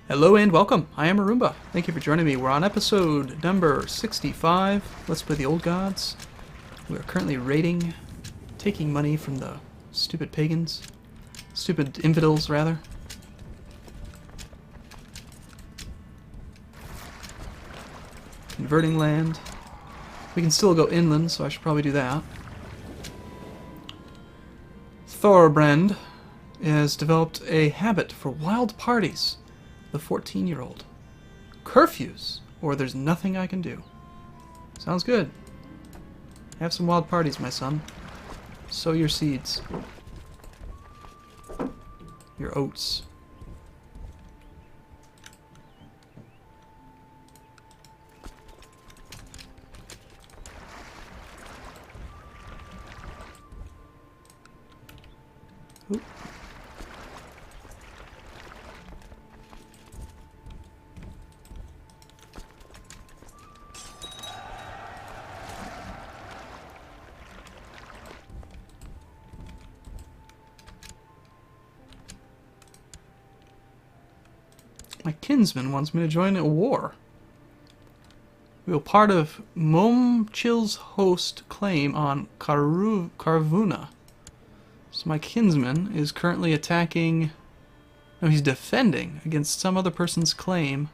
Hello and welcome. I am Arumba. Thank you for joining me. We're on episode number 65. Let's play the Old Gods. We are currently raiding, taking money from the stupid pagans. Stupid infidels, rather. Converting land. We can still go inland, so I should probably do that. Thorbrand has developed a habit for wild parties. The 14-year-old. Curfews, or there's nothing I can do. Sounds good. Have some wild parties, my son. Sow your seeds. Your oats. Oop. My kinsman wants me to join a war. We were part of Momchil's host claim on Karvuna. So my kinsman is currently attacking... No, he's defending against some other person's claim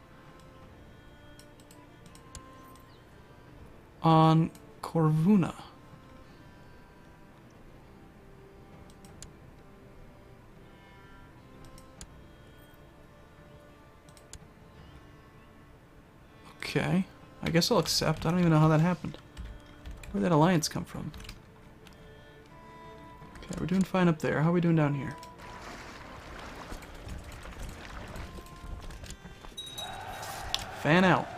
on Corvuna. Okay, I guess I'll accept. I don't even know how that happened. Where'd that alliance come from? Okay, we're doing fine up there. How are we doing down here? Fan out.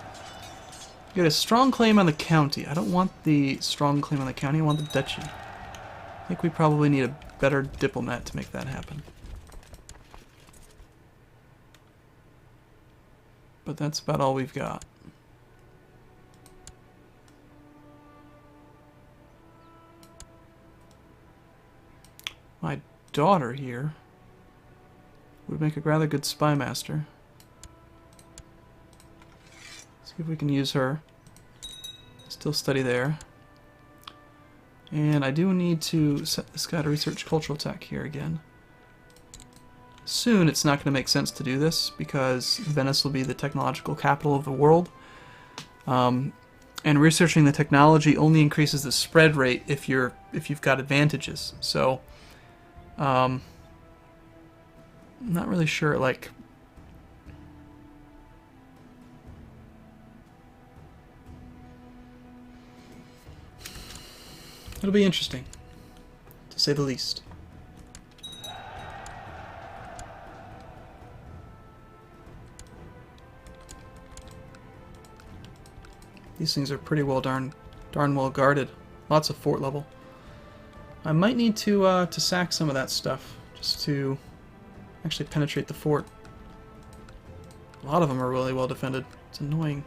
You get a strong claim on the county. I don't want the strong claim on the county. I want the duchy. I think we probably need a better diplomat to make that happen. But that's about all we've got. My daughter here would make a rather good spy master. See if we can use her. Still study there. And I do need to set this guy to research cultural tech here again. Soon it's not going to make sense to do this because Venice will be the technological capital of the world. And researching the technology only increases the spread rate if you've got advantages. So I'm not really sure, like... It'll be interesting, to say the least. These things are pretty well darn well guarded. Lots of fort level. I might need to sack some of that stuff just to actually penetrate the fort. A lot of them are really well defended. It's annoying.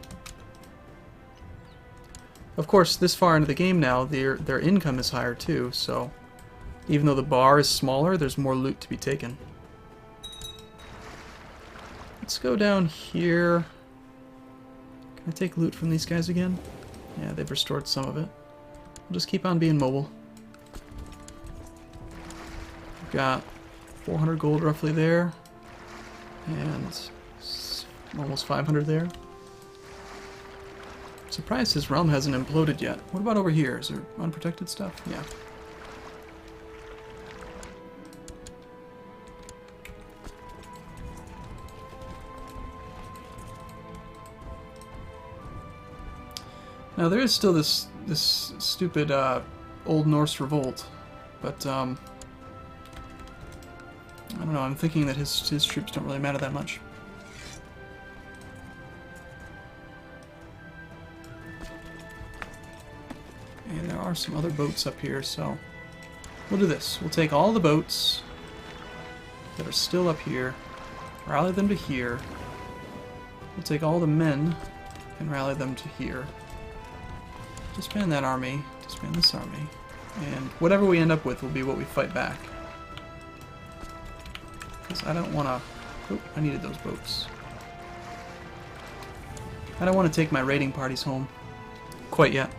Of course, this far into the game now, their income is higher too, so even though the bar is smaller, there's more loot to be taken. Let's go down here. Can I take loot from these guys again? Yeah, they've restored some of it. We'll just keep on being mobile. We've got 400 gold roughly there, and almost 500 there. I'm surprised his realm hasn't imploded yet. What about over here? Is there unprotected stuff? Yeah. Now there is still this stupid Old Norse revolt, but I don't know. I'm thinking that his troops don't really matter that much. And there are some other boats up here, so we'll do this. We'll take all the boats that are still up here, rally them to here. We'll take all the men and rally them to here. Disband that army, disband this army, and whatever we end up with will be what we fight back. Because I don't want to... Oh, I needed those boats. I don't want to take my raiding parties home quite yet.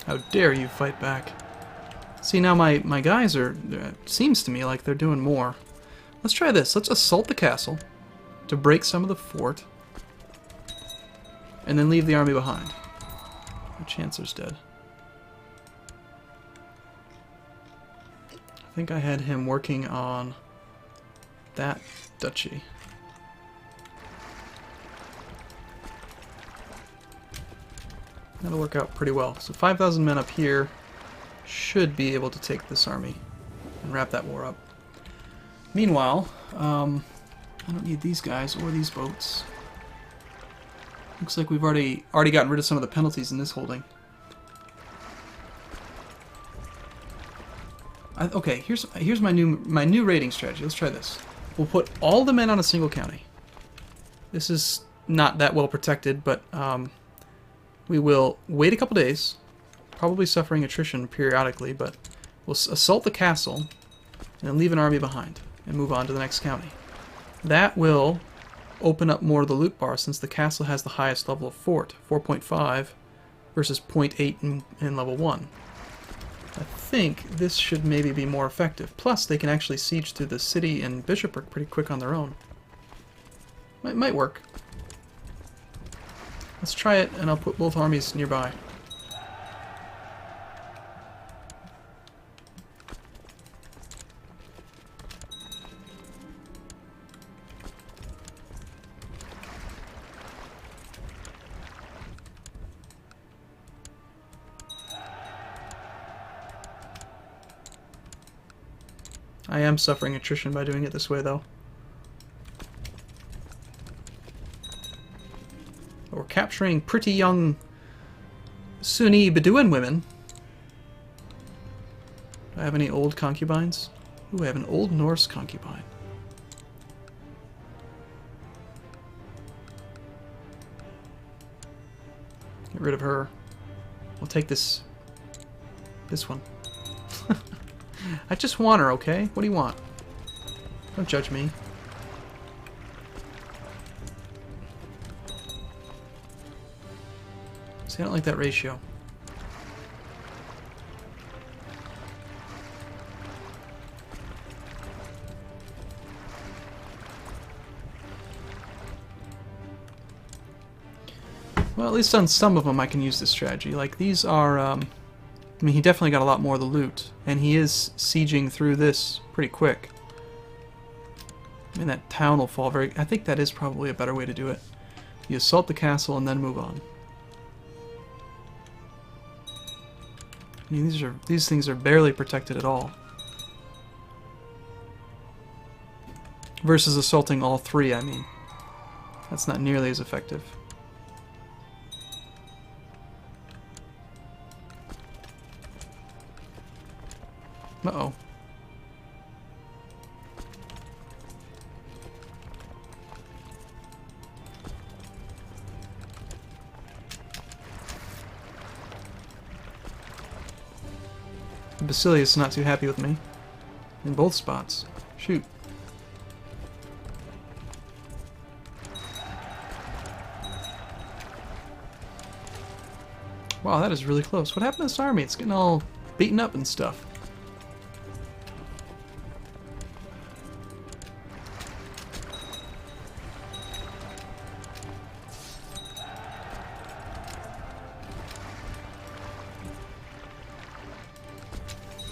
How dare you fight back? See, now my guys are... seems to me like they're doing more. Let's try this. Let's assault the castle to break some of the fort. And then leave the army behind. The Chancellor's dead. I think I had him working on that duchy. That'll work out pretty well. So 5,000 men up here should be able to take this army and wrap that war up. Meanwhile, I don't need these guys or these boats. Looks like we've already gotten rid of some of the penalties in this holding. Okay, here's my new raiding strategy. Let's try this. We'll put all the men on a single county. This is not that well protected, but we will wait a couple days, probably suffering attrition periodically, but we'll assault the castle and then leave an army behind and move on to the next county. That will open up more of the loot bar since the castle has the highest level of fort, 4.5 versus 0.8 in level 1. I think this should maybe be more effective. Plus, they can actually siege through the city and bishopric pretty quick on their own. Might work. Let's try it, and I'll put both armies nearby. I am suffering attrition by doing it this way, though. We're capturing pretty young Sunni Bedouin women. Do I have any old concubines? Ooh, I have an old Norse concubine. Get rid of her. We'll take this one. I just want her, okay? What do you want? Don't judge me. See, I don't like that ratio. Well, at least on some of them I can use this strategy. Like, these are, I mean, he definitely got a lot more of the loot, and he is sieging through this pretty quick. I mean, that town will fall very... I think that is probably a better way to do it. You assault the castle and then move on. I mean, these things are barely protected at all. Versus assaulting all three, I mean. That's not nearly as effective. Uh-oh. Basilius is not too happy with me. In both spots. Shoot. Wow, that is really close. What happened to this army? It's getting all beaten up and stuff.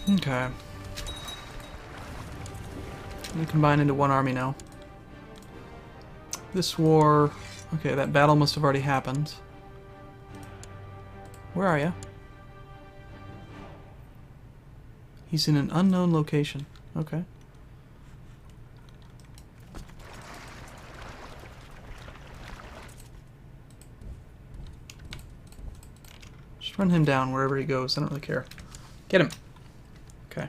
Okay. We combine into one army now. This war... Okay, that battle must have already happened. Where are you? He's in an unknown location. Okay. Just run him down wherever he goes. I don't really care. Get him. Okay.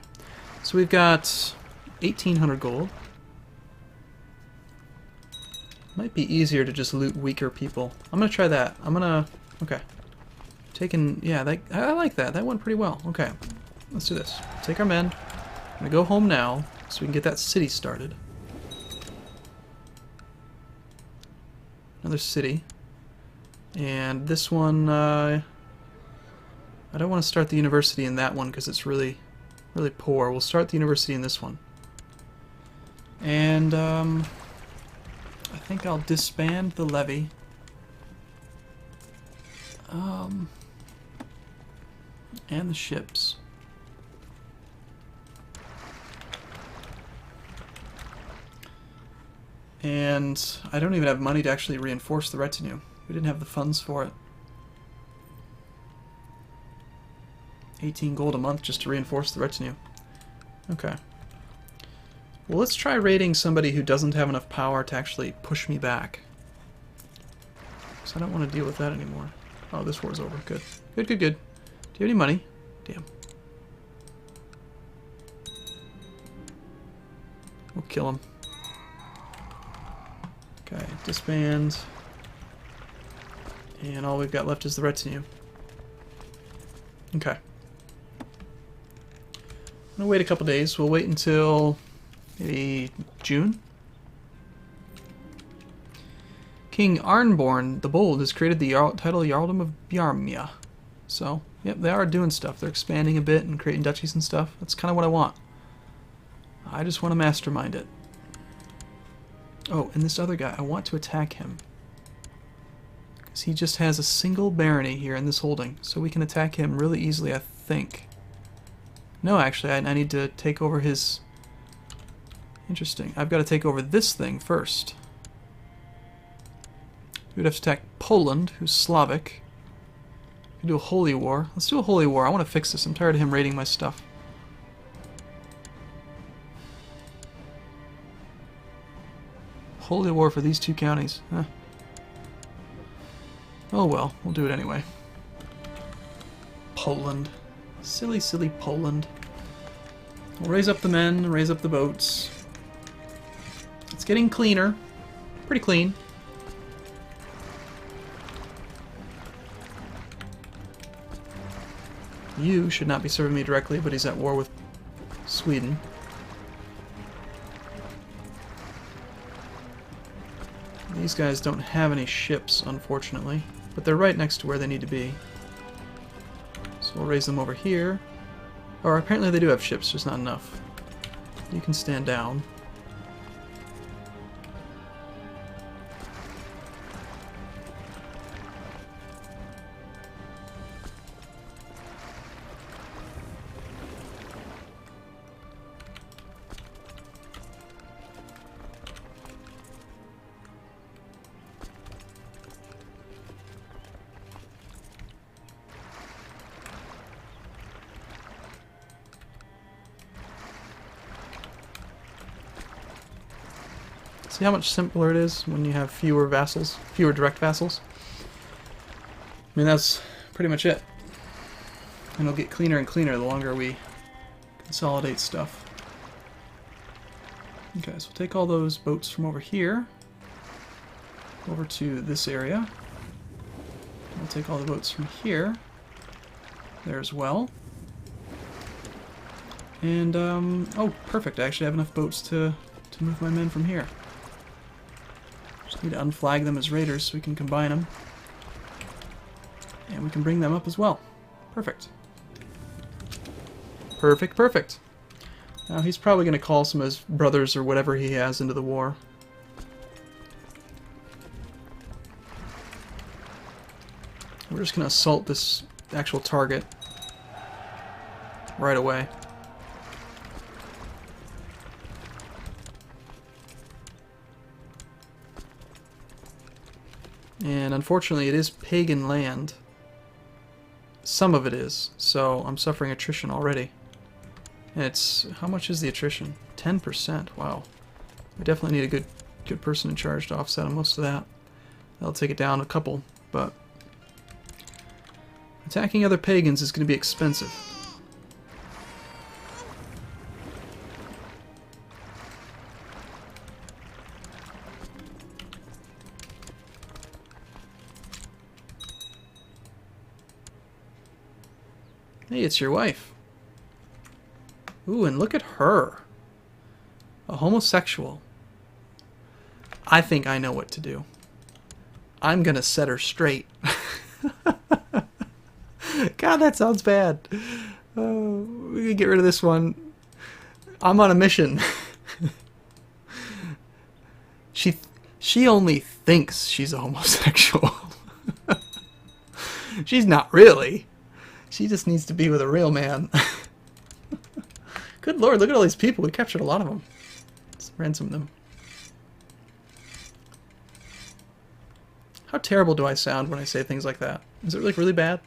So we've got 1,800 gold. Might be easier to just loot weaker people. I'm gonna try that. I'm gonna... Okay. Taking... Yeah, I like that. That went pretty well. Okay. Let's do this. Take our men. I'm gonna go home now so we can get that city started. Another city. And this one... I don't want to start the university in that one because it's really poor. We'll start the university in this one. And... I think I'll disband the levy. And the ships. And I don't even have money to actually reinforce the retinue. We didn't have the funds for it. 18 gold a month just to reinforce the retinue. Okay. Well, let's try raiding somebody who doesn't have enough power to actually push me back. So I don't want to deal with that anymore. Oh, this war's over. Good. Good, good, good. Do you have any money? Damn. We'll kill him. Okay, disband. And all we've got left is the retinue. Okay. I'm gonna wait a couple days. We'll wait until... maybe June? King Arnborn the Bold has created the title Jarldom of Bjarmia. So, yep, they are doing stuff. They're expanding a bit and creating duchies and stuff. That's kind of what I want. I just want to mastermind it. Oh, and this other guy, I want to attack him. Because he just has a single barony here in this holding. So we can attack him really easily, I think. No, actually, I need to take over his... Interesting. I've got to take over this thing first. We'd have to attack Poland, who's Slavic. We can do a holy war. Let's do a holy war. I want to fix this. I'm tired of him raiding my stuff. Holy war for these two counties. Huh. Oh well, we'll do it anyway. Poland. Silly, silly Poland. We'll raise up the men, raise up the boats. It's getting cleaner. Pretty clean. You should not be serving me directly, but he's at war with Sweden. These guys don't have any ships, unfortunately, but they're right next to where they need to be. So we'll raise them over here. Or apparently they do have ships, just not enough. You can stand down. See how much simpler it is when you have fewer vassals, fewer direct vassals? I mean, that's pretty much it. And it'll get cleaner and cleaner the longer we consolidate stuff. Okay, so we'll take all those boats from over here over to this area. We'll take all the boats from here there as well. And, oh, perfect. I actually have enough boats to move my men from here. Just need to unflag them as raiders so we can combine them. And we can bring them up as well. Perfect. Perfect, perfect. Now he's probably going to call some of his brothers or whatever he has into the war. We're just going to assault this actual target right away. And unfortunately it is pagan land, some of it is, so I'm suffering attrition already. And it's, how much is the attrition? 10%, wow. We definitely need a good person in charge to offset on most of that. That'll take it down a couple, but attacking other pagans is going to be expensive. Hey, it's your wife. Ooh, and look at her. A homosexual. I think I know what to do. I'm gonna set her straight. God, that sounds bad. Oh, we can get rid of this one. I'm on a mission. She only thinks she's a homosexual. She's not really. She just needs to be with a real man. Good lord, look at all these people. We captured a lot of them. Let's ransom them. How terrible do I sound when I say things like that? Is it like really bad?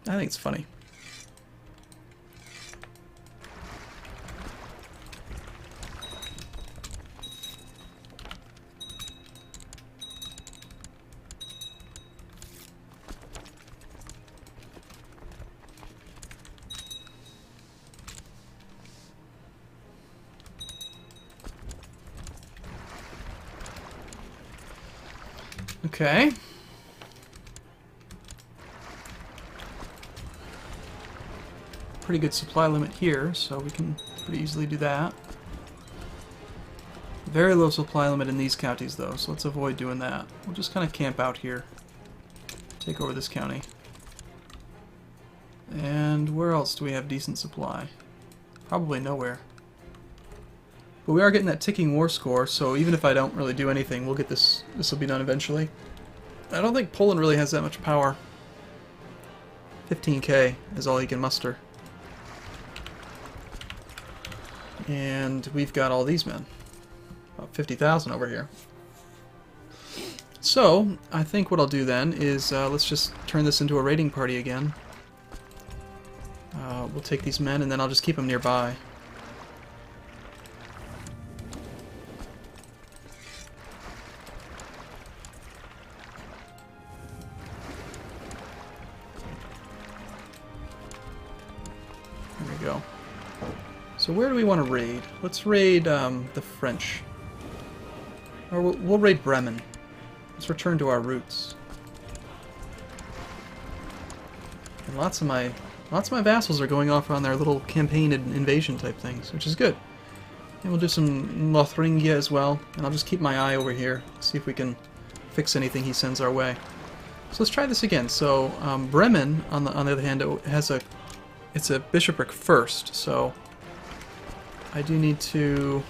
I think it's funny. Okay. Pretty good supply limit here, so we can pretty easily do that. Very low supply limit in these counties, though, so let's avoid doing that. We'll just kind of camp out here. Take over this county. And where else do we have decent supply? Probably nowhere. But we are getting that ticking war score, so even if I don't really do anything, we'll get this. This will be done eventually. I don't think Poland really has that much power. 15k is all he can muster. And we've got all these men. About 50,000 over here. So, I think what I'll do then is, let's just turn this into a raiding party again. We'll take these men and then I'll just keep them nearby. There we go. So where do we want to raid? Let's raid the French. Or we'll raid Bremen. Let's return to our roots. And lots of my vassals are going off on their little campaign invasion type things, which is good. And we'll do some Lothringia as well, and I'll just keep my eye over here, see if we can fix anything he sends our way. So let's try this again. So Bremen, on the other hand, it's a bishopric first, so I do need to.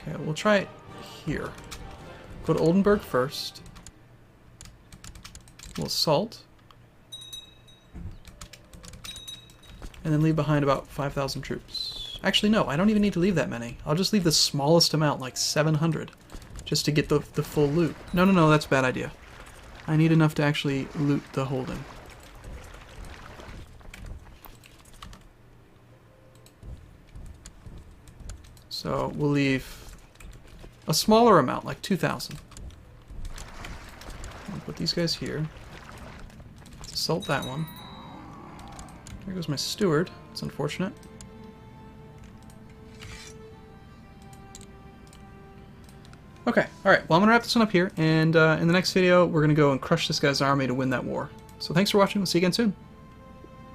Okay, we'll try it here. Go to Oldenburg first. We'll assault. And then leave behind about 5,000 troops. Actually, no, I don't even need to leave that many. I'll just leave the smallest amount, like 700, just to get the full loot. No, that's a bad idea. I need enough to actually loot the holding. So we'll leave a smaller amount, like 2,000. I'll put these guys here. Let's assault that one. There goes my steward. It's unfortunate. Okay, alright. Well, I'm going to wrap this one up here, and in the next video, we're going to go and crush this guy's army to win that war. So thanks for watching. We'll see you again soon.